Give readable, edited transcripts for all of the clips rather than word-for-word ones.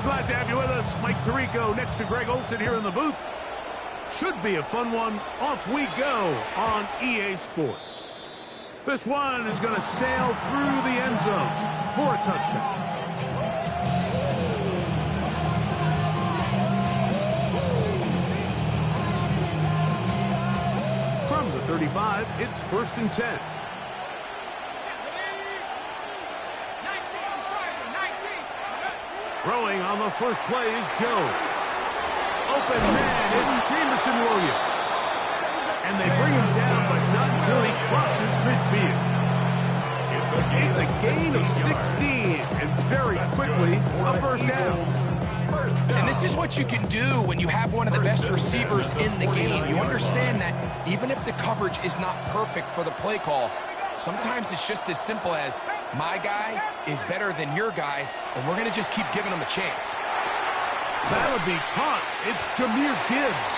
Glad to have you with us. Mike Tirico next to Greg Olson here in the booth. Should be a fun one. Off we go on EA Sports. This one is going to sail through the end zone for a touchdown. From the 35, it's 1st and 10. Throwing on the first play is Jones. Open man, it's Jameson Williams. And they bring him down, but not until he crosses midfield. It's a gain of 16, and very quickly, a first down. And this is what you can do when you have one of the best receivers in the game. You understand that even if the coverage is not perfect for the play call, sometimes it's just as simple as, my guy is better than your guy, and we're going to just keep giving him a chance. That'll be caught. It's Jahmyr Gibbs.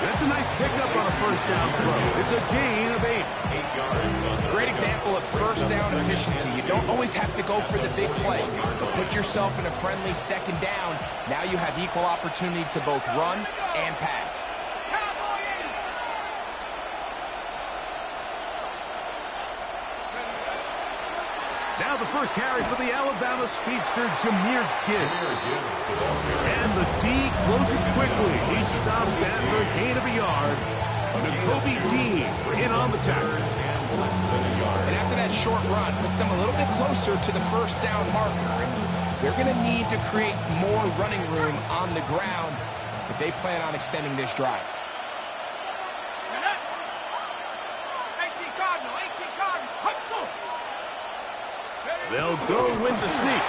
That's a nice pickup on a first down throw. It's a gain of 8. Great example of first down efficiency. You don't always have to go for the big play, but put yourself in a friendly second down. Now you have equal opportunity to both run and pass. Now the first carry for the Alabama speedster, Jahmyr Gibbs. And the D closes quickly. He's stopped after a gain of a yard. Nakobe Dean in on the tackle. And after that short run, puts them a little bit closer to the first down marker. They're going to need to create more running room on the ground if they plan on extending this drive. They'll go with the sneak.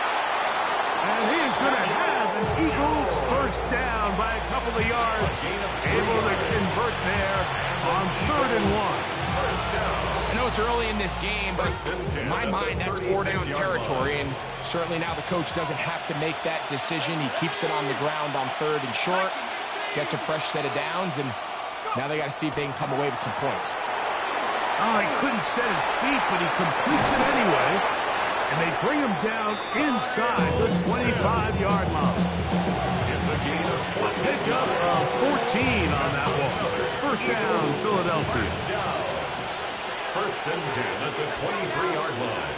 And he is going to have an Eagles first down by a couple of yards. Able to convert there on 3rd and 1. I know it's early in this game, but in my mind, that's 4-down territory. And certainly now the coach doesn't have to make that decision. He keeps it on the ground on 3rd and short, gets a fresh set of downs, and now they got to see if they can come away with some points. Oh, he couldn't set his feet, but he completes it anyway. And they bring him down inside the 25-yard line. A pickup of 14 on that one. First down, Philadelphia. 1st and 10 at the 23-yard line.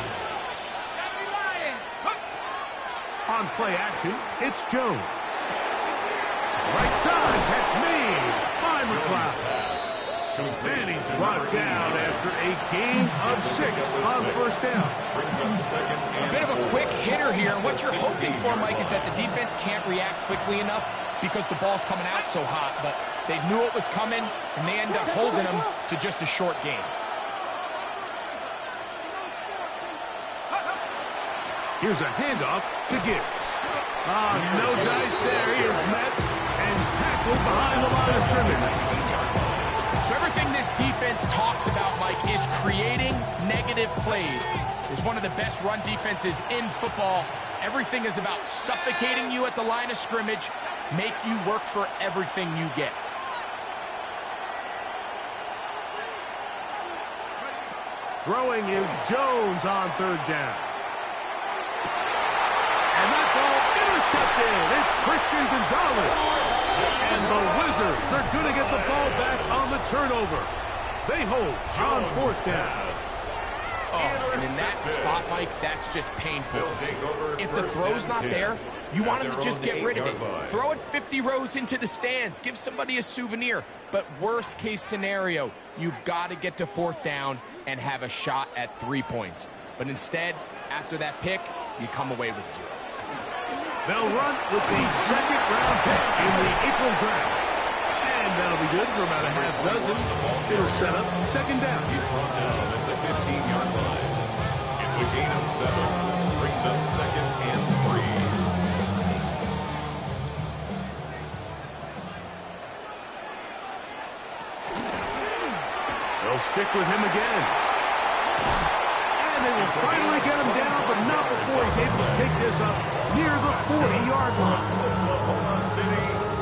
On play action, it's Jones. Right side, catch made by McLeod. And he's brought down after a gain of 6 on first down. A bit of a quick hitter here. What you're hoping for, Mike, is that the defense can't react quickly enough because the ball's coming out so hot. But they knew it was coming, and they end up holding them to just a short gain. Here's a handoff to Gibbs. No dice there. He is met and tackled behind the line of scrimmage. So everything this defense talks about, Mike, is creating negative plays. Is one of the best run defenses in football. Everything is about suffocating you at the line of scrimmage, make you work for everything you get. Throwing is Jones on 3rd down. And that ball intercepted. It's Christian Gonzalez. And the Wizards are going to get the ball back on the turnover. They hold on 4th down. Oh, and in that spot, Mike, that's just painful to see. If the throw's not there, you want him to just get rid of it. Throw it 50 rows into the stands. Give somebody a souvenir. But worst case scenario, you've got to get to 4th down and have a shot at 3 points. But instead, after that pick, you come away with 0. They'll run with the 2nd-round pick in the April draft. And that'll be good for about a half dozen. It'll set up 2nd down. He's brought down at the 15-yard line. It's a gain of 7. Brings up 2nd and 3. They'll stick with him again. And they will finally get him down, but not before he's able to take this up near the 40-yard line.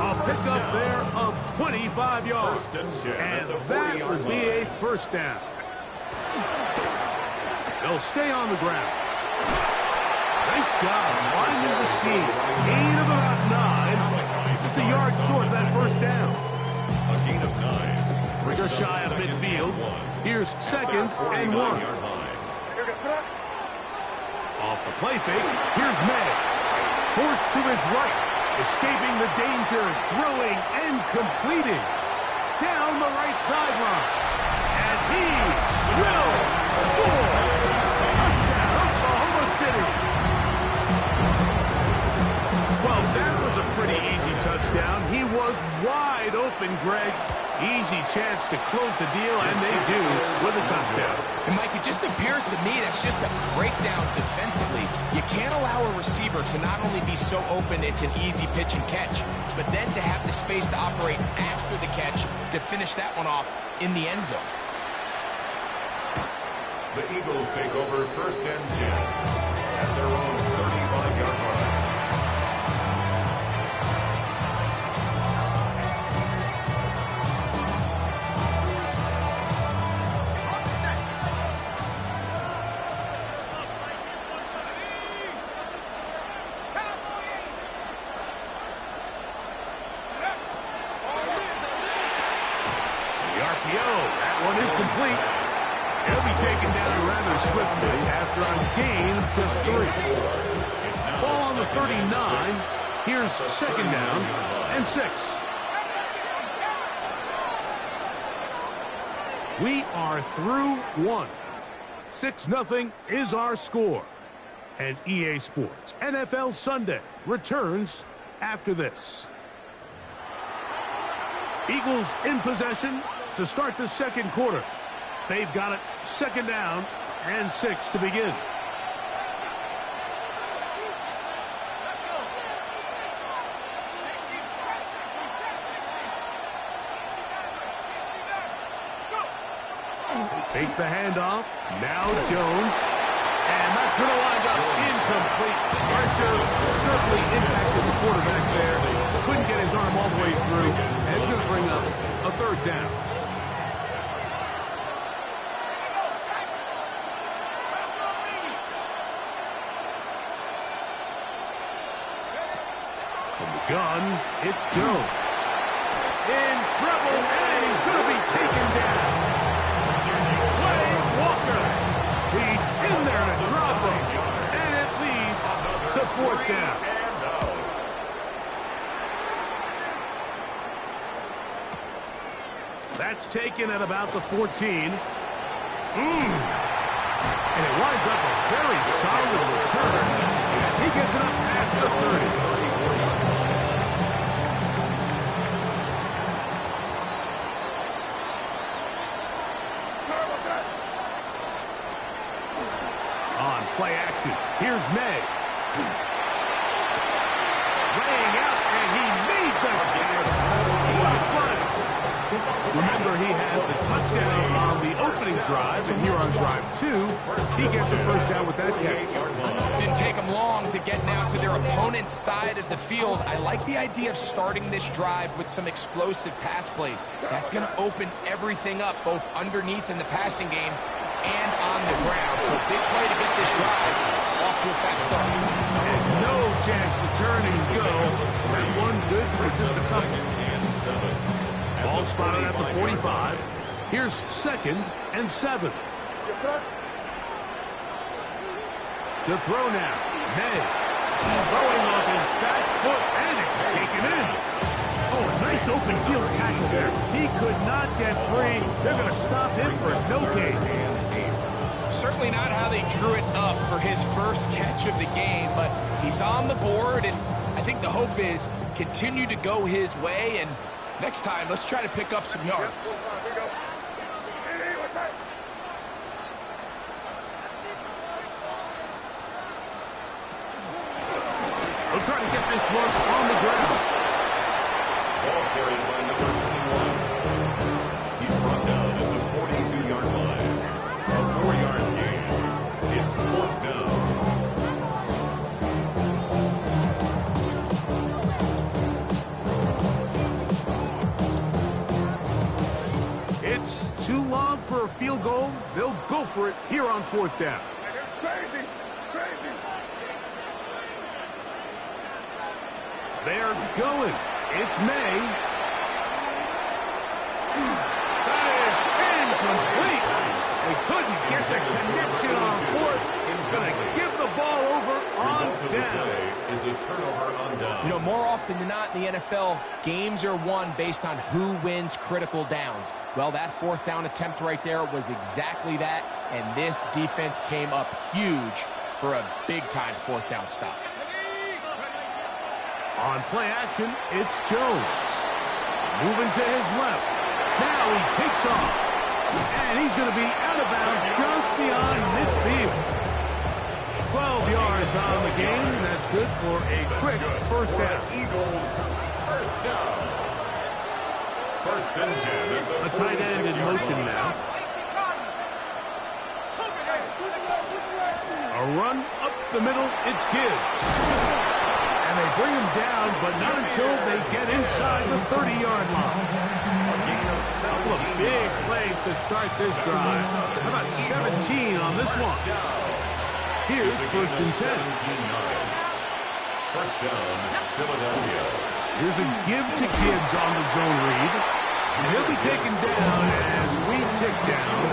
A pickup there of 25 yards. And that would be a first down. They'll stay on the ground. Nice job finding the seam. Gain of about 9. Just a yard short of that first down. A gain of 9. Just shy of midfield. Here's second and 1. Off the play fake. Here's May. Forced to his right. Escaping the danger. Throwing and completing. Down the right sideline. And he will score. Touchdown, Oklahoma City. Well, that was a pretty easy touchdown. He was wide open, Greg. Easy chance to close the deal, and they do with a touchdown. And, Mike, it just appears to me that's just a breakdown defensively. You can't allow a receiver to not only be so open it's an easy pitch and catch, but then to have the space to operate after the catch to finish that one off in the end zone. The Eagles take over first and 10 at their own 35-yard line. That one is complete. He'll be taken down rather swiftly after a gain of just 3. Ball on the 39. Here's second down and 6. We are through 1. 6-0 is our score. And EA Sports NFL Sunday returns after this. Eagles in possession to start the second quarter. They've got it second down and 6 to begin. Fake the handoff. Now Jones. And that's going to wind up incomplete. Pressure certainly impacted the quarterback there. Couldn't get his arm all the way through. And it's going to bring up a third down. From the gun, it's Jones. In trouble, and he's going to be taken down. Walker. He's in there to drop him. And it leads to fourth down. That's taken at about the 14. And it winds up a very solid return as he gets it up past the 30. On play action, here's May. Laying out, and he made the catch. Remember, he had the touchdown on the opening drive, and here on drive 2, he gets a first down with that catch. Didn't take them long to get now to their opponent's side of the field. I like the idea of starting this drive with some explosive pass plays. That's going to open everything up, both underneath in the passing game and on the ground. So big play to get this drive off to a fast start. And no chance to turn and go. That one good for just a couple. Ball spotted at the 45. Here's second and 7. To throw now. May. Throwing off his back foot, and it's taken in. Oh, a nice open field tackle there. He could not get free. They're going to stop him for no gain. Certainly not how they drew it up for his first catch of the game, but he's on the board, and I think the hope is continue to go his way, and next time, let's try to pick up some yards. They'll try to get this one on the ground. Ball carried by number 21. He's brought down at the 42-yard line. A 4-yard gain. It's fourth down. It's too long for a field goal. They'll go for it here on fourth down. They're going. It's May. That is incomplete. They couldn't get the connection on fourth. Going to give the ball over on down. Is a turnover on down. You know, more often than not in the NFL, games are won based on who wins critical downs. Well, that fourth down attempt right there was exactly that, and this defense came up huge for a big-time fourth down stop. On play action, it's Jones. Moving to his left. Now he takes off. And he's going to be out of bounds just beyond midfield. 12 yards on the game. That's good for a quick first down. Eagles, first down. First and 10. A tight end in motion now. A run up the middle. It's Gibbs. And they bring him down, but not until they get inside the 30-yard line. Couple of big plays to start this drive. How about 17 on this one? Here's first and 10. First down, Philadelphia. Here's a give to Gibbs on the zone read. And he'll be taken down as we tick down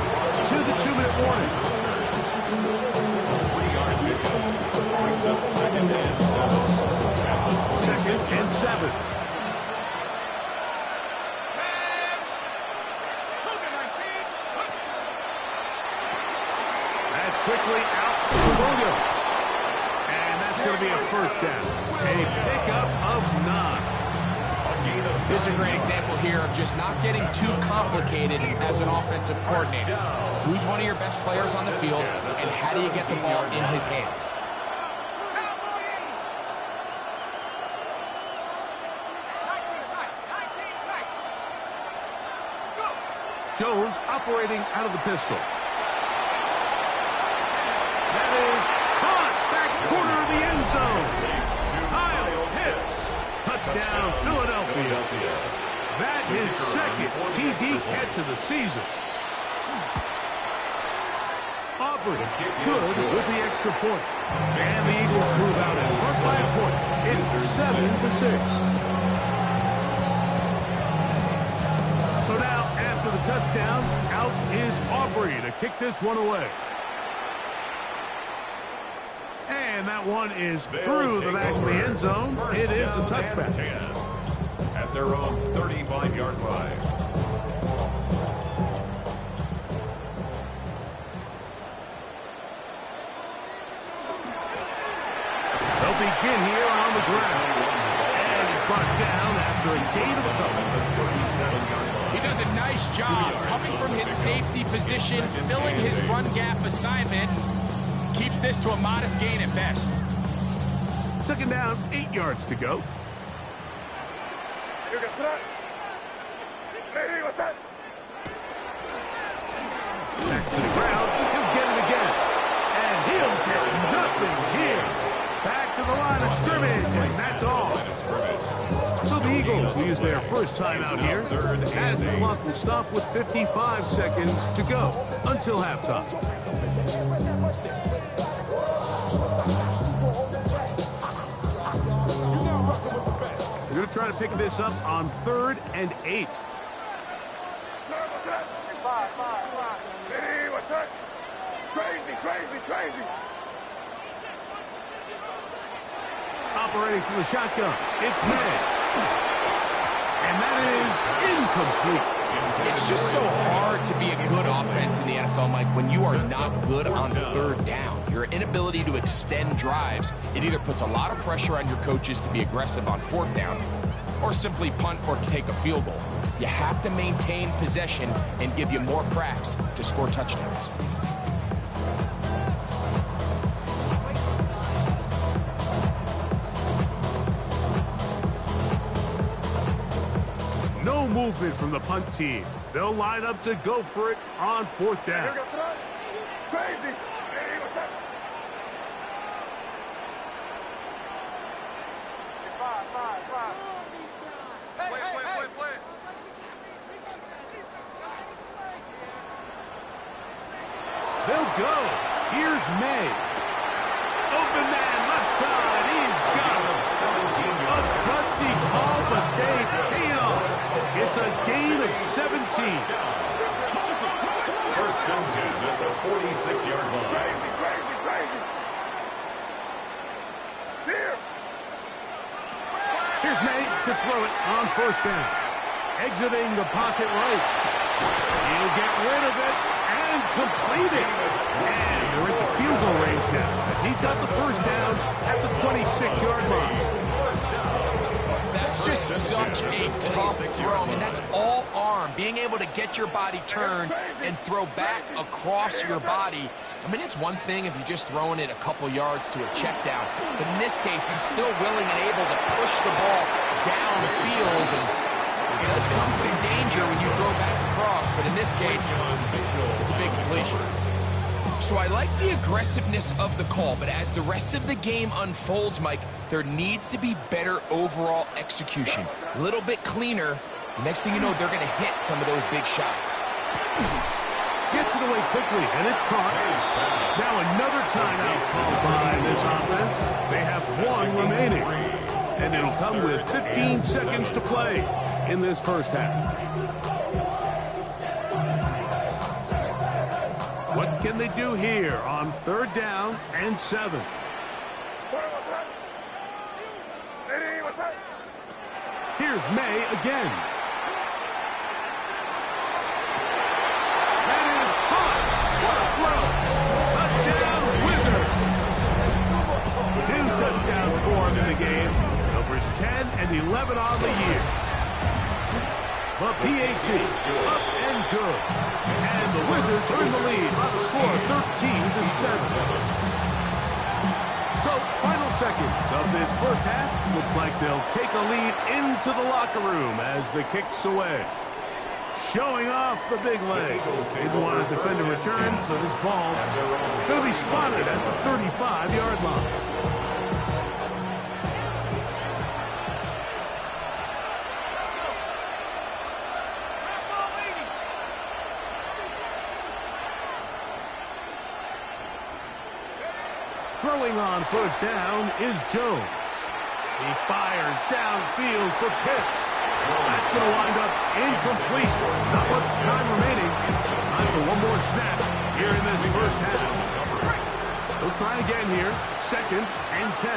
to the 2-minute warning. 3-yard pickup. Brings up second and 7. Second and 7. Quickly out to Williams. And that's going to be a first down. A pickup of 9. This is a great example here of just not getting too complicated as an offensive coordinator. Who's one of your best players on the field, and how do you get the ball in his hands? Jones operating out of the pistol. That is caught back corner of the end zone. Kyle hits. Touchdown, Philadelphia. That is second TD catch of the season. Aubrey good with the extra point. And the Eagles move out in front by a point. It's 7-6. So now, after the touchdown, out is Aubrey to kick this one away. And that one is through the back of the end zone. It is a touchback. At their own 35-yard line. They'll begin here on the ground. And he's brought down after a gain of a couple. He does a nice job coming from his safety position, filling his run gap assignment. Keeps this to a modest gain at best. Second down, 8 yards to go. Back to the ground. He'll get it again. And he'll get nothing here. Back to the line of scrimmage, and that's all. So the Eagles will use their first time out here, as the clock will stop with 55 seconds to go until halftime. We're going to try to pick this up on 3rd and 8. Crazy. Operating from the shotgun, it's May. And that is incomplete. It's just so hard to be a good offense in the NFL, Mike, when you are not good on 3rd down. Your inability to extend drives, it either puts a lot of pressure on your coaches to be aggressive on 4th down, or simply punt or take a field goal. You have to maintain possession and give you more cracks to score touchdowns. No movement from the punt team. They'll line up to go for it on 4th down. Crazy. Play. They'll go. Here's May. Open man, left side. He's got a 17-yard messy call, but they paid off. It's a gain of 17. First and 10 at the 46-yard line. Crazy. Here. Here's May to throw it on first down. Exiting the pocket right. He'll get rid of it and complete it. And they're into field goal range now as he's got the first down at the 26-yard line. That's just such a tough throw. I mean, that's all arm. Being able to get your body turned and throw back across your body. I mean, it's one thing if you're just throwing it a couple yards to a check down. But in this case, he's still willing and able to push the ball downfield. And there does come some danger when you throw back across. But in this case, it's a big completion. So I like the aggressiveness of the call, but as the rest of the game unfolds, Mike, there needs to be better overall execution. A little bit cleaner. Next thing you know, they're going to hit some of those big shots. Gets it away quickly, and it's caught. Now another timeout called by this offense. They have one remaining. And it'll come with 15 seconds to play in this first half. What can they do here on third down and 7? Here's May again. That is hot. What a throw. Touchdown, Wizard. 2 touchdowns for him in the game. Numbers 10 and 11 on the year. The PAT up and good. And the Wizards are in the lead by the score of 13-7. So, final seconds of this first half. Looks like they'll take a lead into the locker room as the kick's away. Showing off the big leg. Didn't want to defend a return, so this ball going to be spotted at the 35-yard line. Throwing on first down is Jones. He fires downfield for Pitts. That's going to wind up incomplete. Not much time remaining. Time for one more snap here in this first half. He'll try again here. 2nd and 10.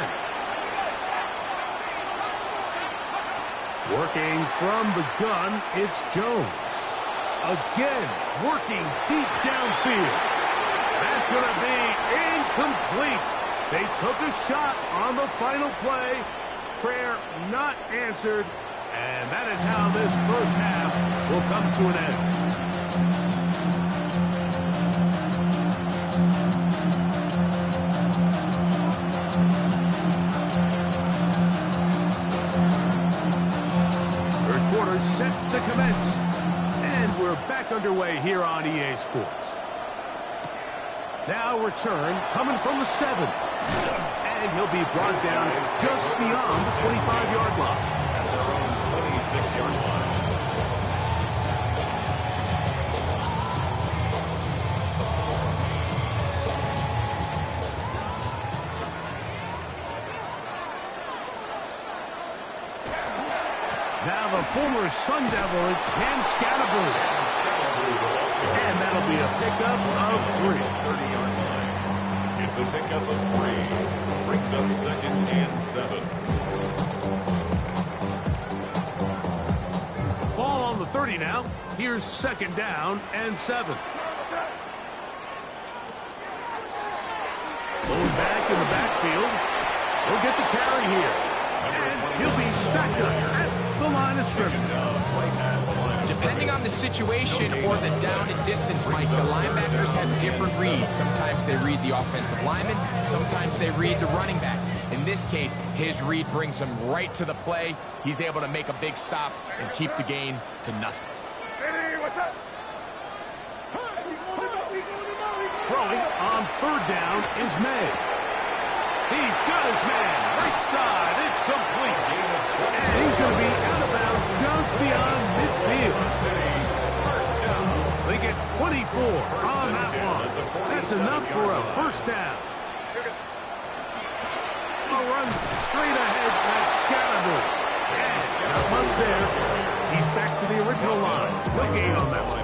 Working from the gun, it's Jones. Again, working deep downfield. That's going to be incomplete. They took a shot on the final play. Prayer not answered. And that is how this first half will come to an end. Third quarter set to commence. And we're back underway here on EA Sports. Now return coming from the 7. And he'll be brought down just beyond the 25-yard line. At their own 26-yard line. Now the former Sun Devil, it's Cam Scatterbury. And that'll be a pickup of 3. 30-yard line. It's a pickup of 3. Brings up 2nd and 7. Ball on the 30 now. Here's 2nd down and 7. Going back in the backfield. He'll get the carry here. And he'll be stacked up at the line of scrimmage. Depending on the situation or the down and distance, Mike, the linebackers have different reads. Sometimes they read the offensive lineman. Sometimes they read the running back. In this case, his read brings him right to the play. He's able to make a big stop and keep the gain to nothing. Throwing on 3rd down is May. He's got his man. Right side. It's complete. And he's going to be out of bounds just beyond midfield. They get 24 on that one. That's enough for a first down. A run straight ahead at Scatterbury. Not much there. He's back to the original line. No gain on that one.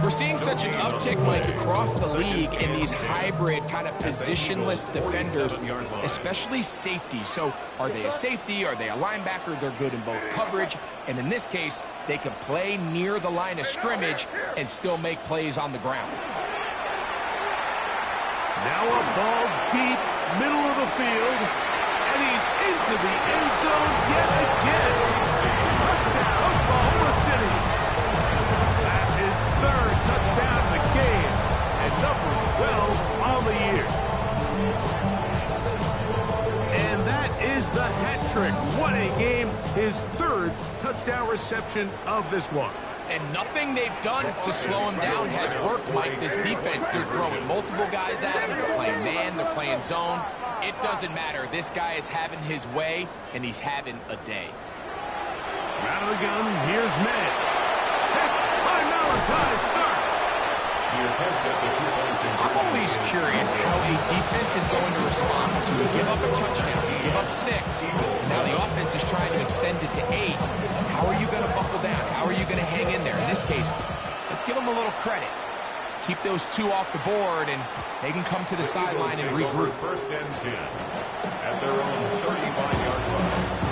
We're seeing such an uptick, Mike, across the league in these hybrid kind of positionless defenders, especially safety. So are they a safety? Are they a linebacker? They're good in both coverage. And in this case, they can play near the line of scrimmage and still make plays on the ground. Now a ball deep, middle of the field, and he's into the end zone yet again. Touchdown, Oklahoma City. That's his third touchdown in the game, and number 12 on the year. And that is the hat trick. What a game. His third touchdown reception of this one. And nothing they've done to slow him down has worked, Mike. This defense, they're throwing multiple guys at him. They're playing man, they're playing zone. It doesn't matter. This guy is having his way, and he's having a day. Out of the gun, here's Madden. Starts. The attempt at the two-point I'm always curious how a defense is going to respond to give up a touchdown, give up 6. Now the offense is trying to extend it to 8. How are you going to buckle down? How are you going to hang in there? In this case, let's give them a little credit. Keep those 2 off the board, and they can come to the sideline and regroup. First and 10 at their own 35-yard line.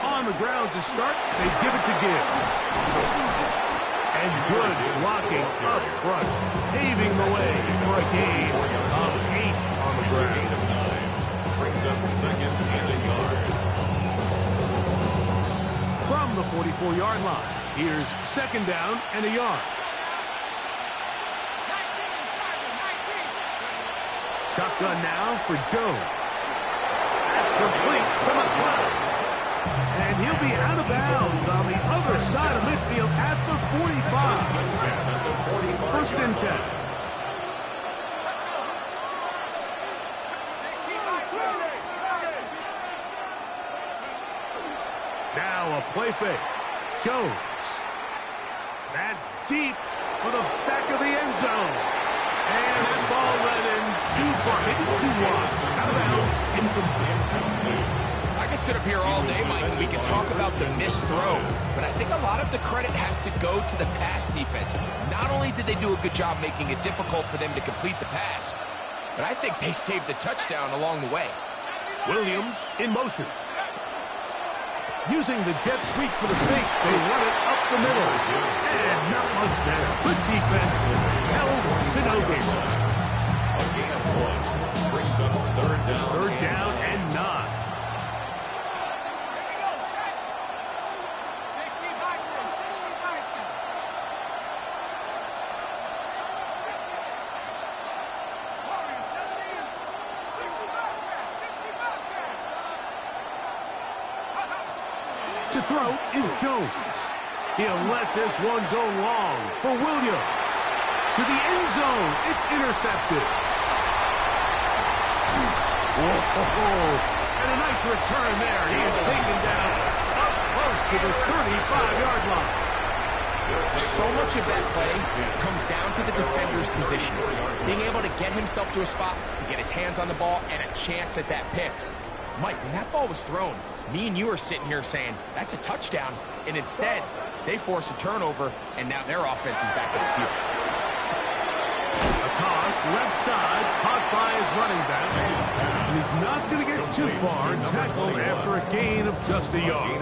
On the ground to start, they give it to Gibbs. And good blocking up front, paving the way for a gain of 8 on the ground. Brings up second and a yard. From the 44-yard line, here's second down and a yard. Shotgun now for Jones. That's complete to McCloud. And he'll be out of bounds on the other side of midfield at the 45. First and 10. Now a play fake. Jones. That's deep for the back of the end zone. And that ball led in too far, maybe too wide. Out of bounds, incomplete. I can sit up here all day, Mike, and we can talk about the missed throw, but I think a lot of the credit has to go to the pass defense. Not only did they do a good job making it difficult for them to complete the pass, but I think they saved the touchdown along the way. Williams in motion. Using the jet sweep for the fake, they run it up the middle. And not much there. Good defense. Held to no gain. A gain of 1 brings up third down. Third down and 9. To throw is Jones. He'll let this one go long for Williams. To the end zone. It's intercepted. Whoa. And a nice return there. He is taken down up close to the 35-yard line. So much of that play comes down to the defender's position. Being able to get himself to a spot, to get his hands on the ball, and a chance at that pick. Mike, when that ball was thrown, me and you are sitting here saying, that's a touchdown. And instead, they force a turnover, and now their offense is back in the field. A toss, left side, caught by his running back. And he's not going to get too far and tackled after a gain of just a yard.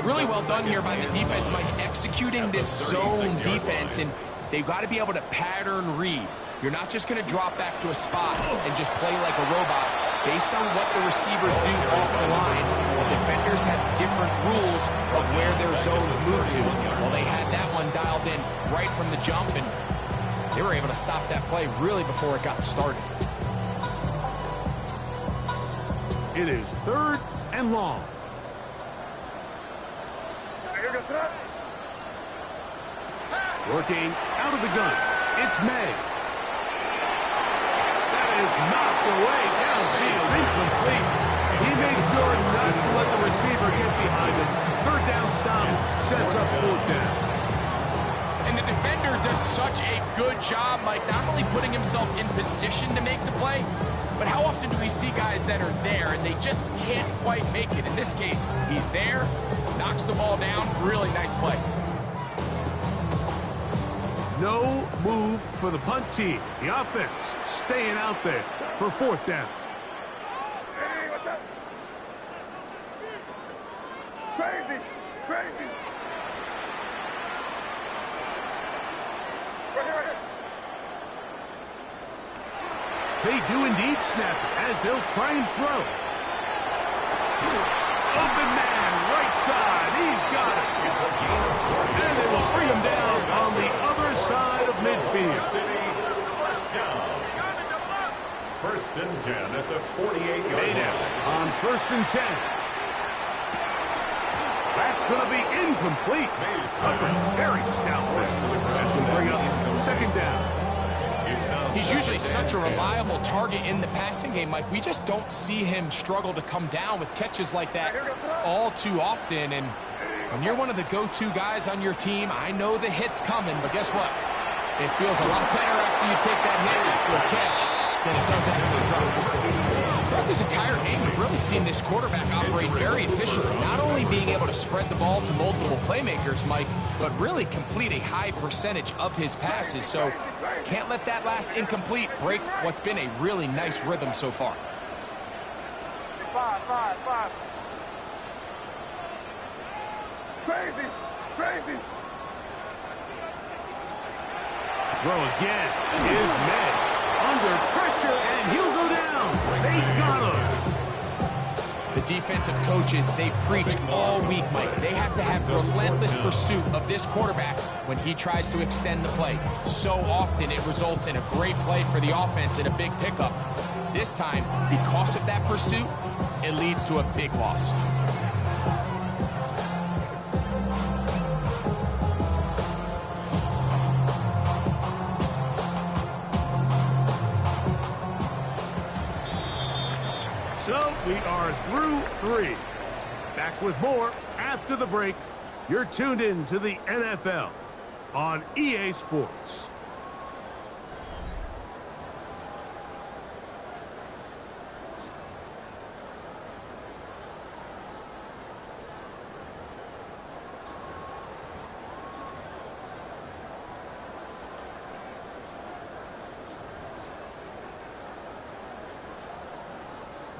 Really well done here by the defense, Mike, executing this zone defense, and they've got to be able to pattern read. You're not just going to drop back to a spot and just play like a robot. Based on what the receivers do off the line, the defenders have different rules of where their zones move to. Well, they had that one dialed in right from the jump, and they were able to stop that play really before it got started. It is third and long. Working out of the gun. It's May. is knocked away downfield, incomplete. He made sure not to let the receiver get behind him. Third down stop sets up fourth down. And the defender does such a good job, Mike, not only putting himself in position to make the play, but how often do we see guys that are there and they just can't quite make it? In this case, he's there, knocks the ball down, really nice play. No move for the punt team. The offense staying out there for fourth down. Hey, what's up? Crazy, crazy. Right here. They do indeed snap it as they'll try and throw. Open man, right side. He's got it. And they will bring him down on the other side of midfield. First down. First and 10 at the 48-yard line. On first and 10. That's going to be incomplete. Very stout list. That will bring up second down. He's usually such a reliable target in the passing game, Mike. We just don't see him struggle to come down with catches like that all too often. And when you're one of the go-to guys on your team, I know the hit's coming, but guess what? It feels a lot better after you take that hit after a catch than it does after a drop. Throughout this entire game, we've really seen this quarterback operate very efficiently, not only being able to spread the ball to multiple playmakers, Mike, but really complete a high percentage of his passes. So can't let that last incomplete break what's been a really nice rhythm so far. Five. Crazy, crazy. Throw again is met. Under pressure, and he'll go down. They got him. The defensive coaches, they preached all week, Mike. They have to have relentless pursuit of this quarterback when he tries to extend the play. So often it results in a great play for the offense and a big pickup. This time, because of that pursuit, it leads to a big loss. So we are through three. Back with more after the break. You're tuned in to the NFL on EA Sports.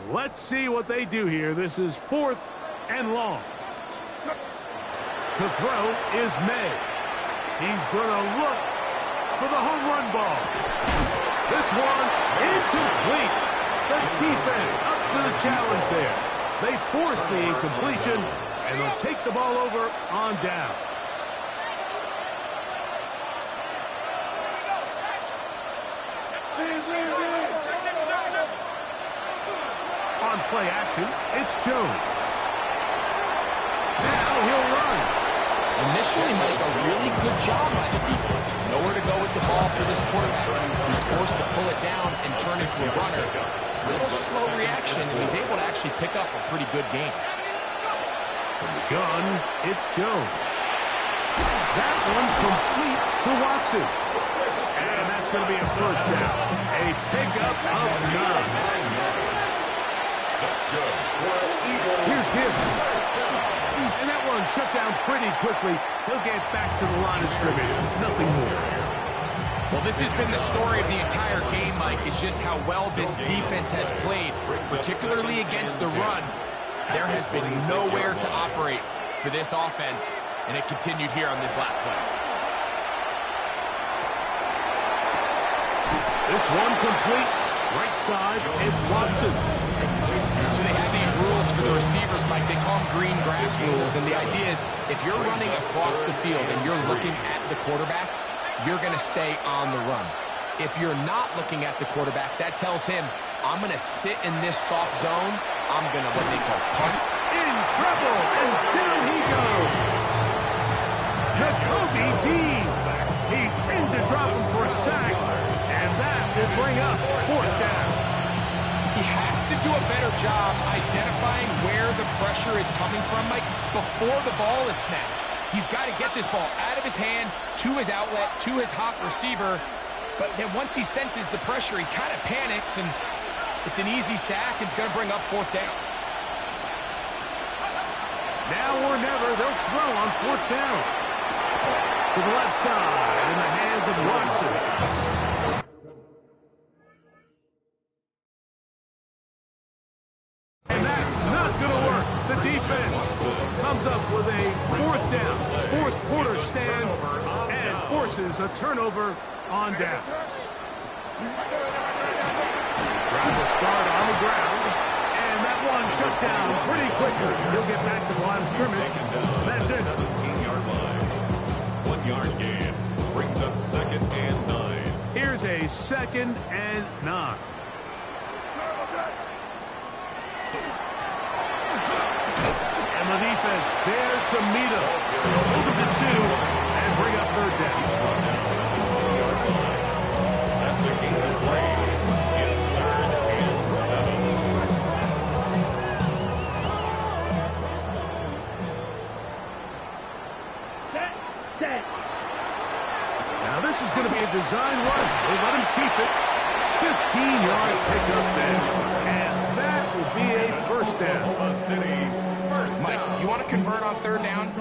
Let's see what they do here. This is fourth and long. To throw is May. He's going to look for the home run ball. This one is complete. The defense up to the challenge there. They force the incompletion, and they'll take the ball over on down. On play action, it's Jones. Now he'll run. Initially, Mike, a really good job by the defense. Nowhere to go with the ball for this quarterback. He's forced to pull it down and turn into a runner. A little slow reaction, and he's able to actually pick up a pretty good game. From the gun, it's Jones. That one complete to Watson. And that's going to be a first down. A pickup of 9. Here's Gibbs. And that one shut down pretty quickly. He'll get back to the line of scrimmage. Nothing more. Well, this has been the story of the entire game, Mike, is just how well this defense has played, particularly against the run. There has been nowhere to operate for this offense, and it continued here on this last play. This one complete. Right side, it's Watson. So they have these rules for the receivers, Mike. They call them green grass rules. And the idea is if you're running across the field and you're looking at the quarterback, you're going to stay on the run. If you're not looking at the quarterback, that tells him, I'm going to sit in this soft zone. I'm going to what they call punt. In trouble, and down he goes. Jacoby Dean. He's in to drop him for a sack. And that will bring up fourth down. He has to do a better job identifying where the pressure is coming from, Mike, before the ball is snapped. He's got to get this ball out of his hand, to his outlet, to his hot receiver. But then once he senses the pressure, he kind of panics, and it's an easy sack, and it's going to bring up 4th down. Now or never, they'll throw on 4th down. To the left side, in the hands of Watson. And that's not going to work. The defense comes up with a 4th down, 4th quarter stand, and forces a turnover on downs. Trying to start on the ground, and that one shut down pretty quickly. He'll get back to the line of scrimmage. That's it. 17-yard line. 1-yard gain. Brings up 2nd and 9. Here's a 2nd and 9. And the defense there to meet him. Over the 2 and bring up 3rd down. That's a gain of 3. It's 3rd and 7. Now this is going to be a design run. They let him keep it. 15-yard pickup there. And that will be a 1st down. Mike, you want to convert on 3rd down?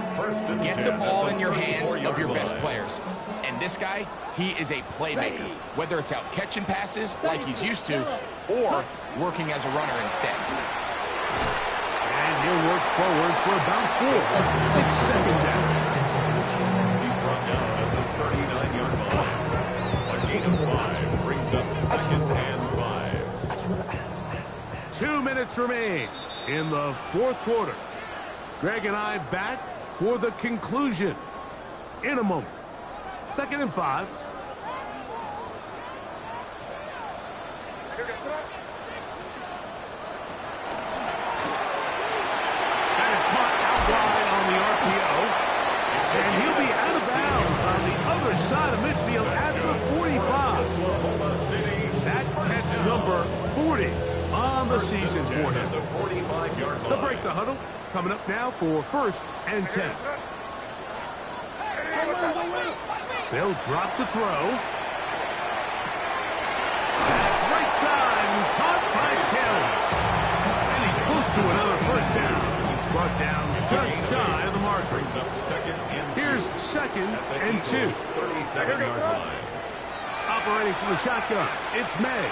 Get the ball in your hands of your best players. And this guy, he is a playmaker. Whether it's out catching passes like he's used to, or working as a runner instead. And he'll work forward for about 4. It's 2nd down. He's brought down at the 39-yard line. A gain of 5 brings up 2nd and 5. 2 minutes remain in the 4th quarter. Greg and I back for the conclusion in a moment. 2nd and 5. That is caught out wide on the RPO. And he'll be out of bounds on the other side of midfield at the 45. That catch number 40 on the season for him. They'll break the huddle. Coming up now for 1st and 10. They'll drop to throw. That's right side and caught by Taylor. And he's close to another 1st down. He's brought down just shy of the mark. Brings up 2nd and 2. Here's 2nd and 2. 32nd-yard line. Operating from the shotgun, it's May.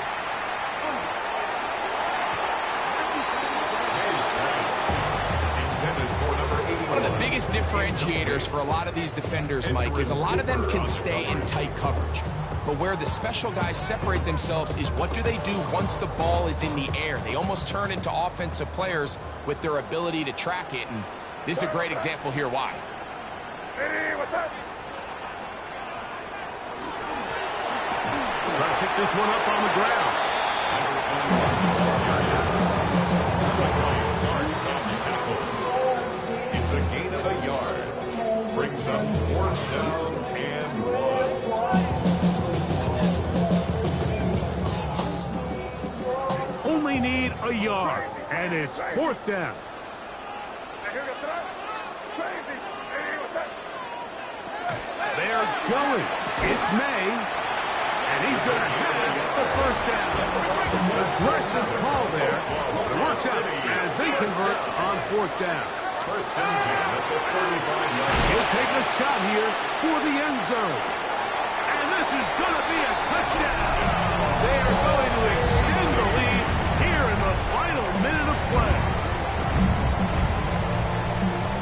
One of the biggest differentiators for a lot of these defenders, Mike, is a lot of them can stay in tight coverage. But where the special guys separate themselves is what do they do once the ball is in the air? They almost turn into offensive players with their ability to track it, and this is a great example here why. Hey, what's up? Trying to pick this one up on the ground. It's a gain of a yard. Brings up 4th down and 1. Only need a yard, and it's 4th down. They're going. It's May, and he's going to have the 1st down. Aggressive call there. It works out as they convert on 4th down. 1st and 10 at the 35-yard. He'll take a shot here for the end zone. And this is going to be a touchdown. They are going to extend the lead here in the final minute of play.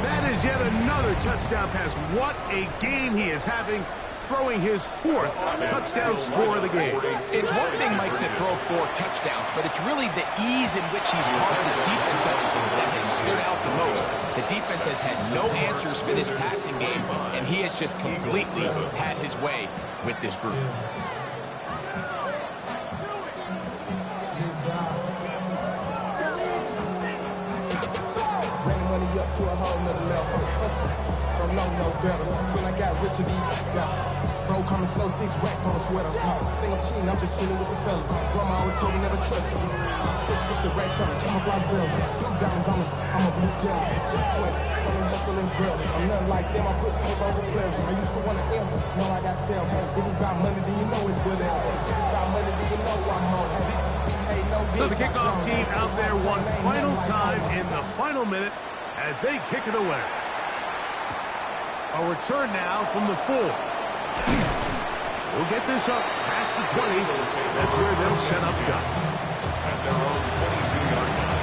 That is yet another touchdown pass. What a game he is having, throwing his 4th touchdown score of the game. It's one thing, Mike, to throw 4 touchdowns, but it's really the ease in which he's caught this defense up that has stood out the most. The defense has had no answers for this passing game, and he has just completely had his way with this group. Money up to a whole nother level. Don't know no better. When I got rich and got Bro, coming slow, 6 racks on a sweater. Think I'm cheating, I'm just chilling with the fellas. Grandma always told me never trust these. Spit 60 racks on me, camouflage bells. Blue diamonds on me, I'm a blue devil. 220, from the hustling girl. I'm nothing like them, I put paper over pleasure. I used to want to M, now I got sell. If it's about money, then you know it's good at. If it's about money, then you know I'm on. So the kickoff team out there one final time in the final minute as they kick it away. A return now from the 4. We'll get this up past the 20. That's where they'll set up shop. At their own 22-yard line.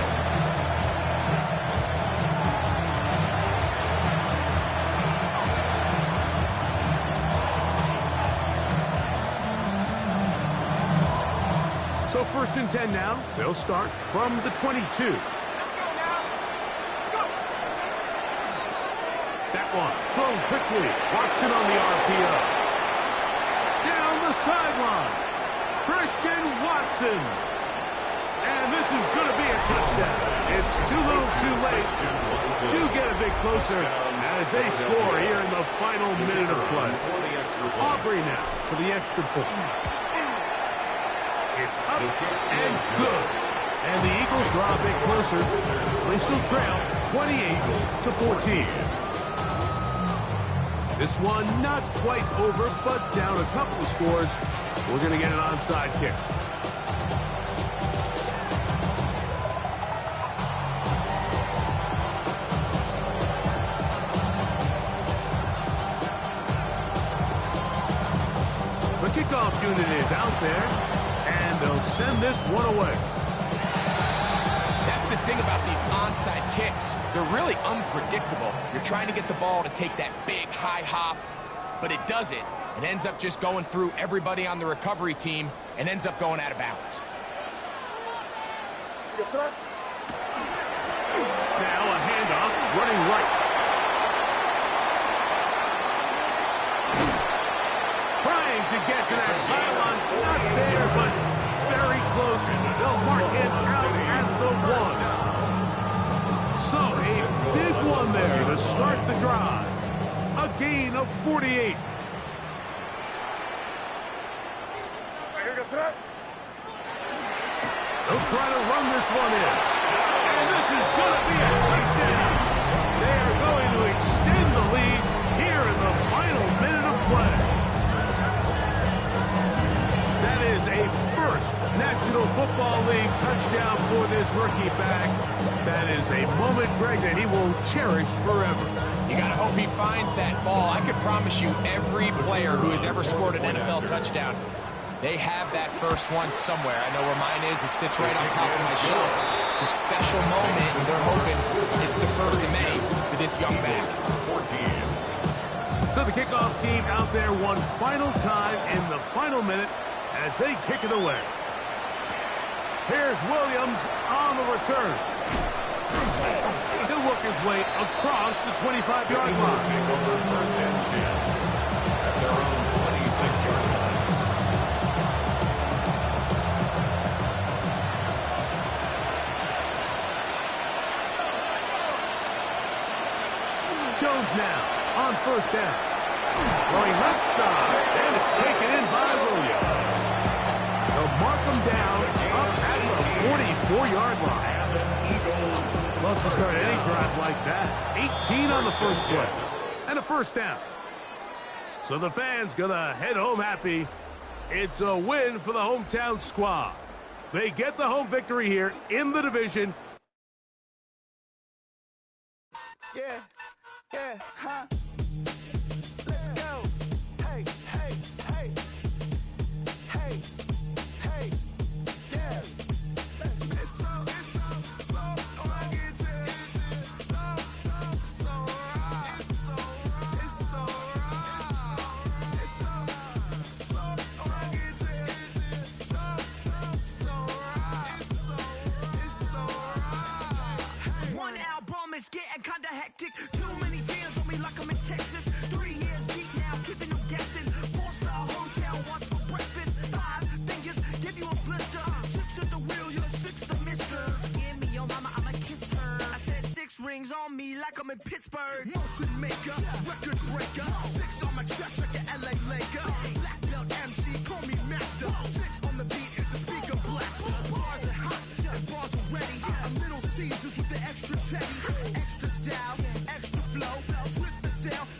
So 1st and 10 now. They'll start from the 22. Let's go now. Go. That one thrown quickly. Watson on the RPO. Down the sideline. Christian Watson. And this is going to be a touchdown. It's too little too late. Do get a bit closer as they score here in the final minute of play. Aubrey now for the extra point. It's up and good. And the Eagles draw a bit closer. They still trail 28-14. This one not quite over, but down a couple of scores. We're going to get an onside kick. The kickoff unit is out there. They'll send this one away. That's the thing about these onside kicks. They're really unpredictable. You're trying to get the ball to take that big high hop, but it doesn't. It ends up just going through everybody on the recovery team and ends up going out of bounds. Now a handoff, running right. Trying to get to that pylon. Not there, but very close. They'll mark him out at the 1. So a big one there to start the drive. A gain of 48. They'll try to run this one in. And this is going to be a touchdown. They are going to extend the lead here in the final minute of play. That is a first National Football League touchdown for this rookie back. That is a moment, Greg, that he will cherish forever. You got to hope he finds that ball. I could promise you every player who has ever scored an NFL touchdown, they have that first one somewhere. I know where mine is. It sits right on top of my shelf. It's a special moment, and they're hoping it's the 1st of May for this young back. So the kickoff team out there one final time in the final minute as they kick it away. Here's Williams on the return. He'll work his way across the 25-yard line. Take over 1st and 10 at their own 26-yard line. Jones now on 1st down. Going left side, and it's taken in by Williams. They'll mark him down up at the 44-yard line. Love to start any drive like that. 18 on the first play. And a 1st down. So the fans gonna head home happy. It's a win for the hometown squad. They get the home victory here in the division. Yeah, huh? Let's go. Hey, hey, hey. Hey, hey, yeah. It's so fucking so right. It's so right. One album is getting kinda hectic. Too many fans on me like I'm rings on me like I'm in Pittsburgh. Motion maker, record breaker. 6 on my chest like an LA Laker. Black belt MC, call me master. 6 on the beat, it's a speaker blaster. Bars are hot, and bars are ready. I'm Little Caesars with the extra chetty. Extra style, extra flow. Drip for sale.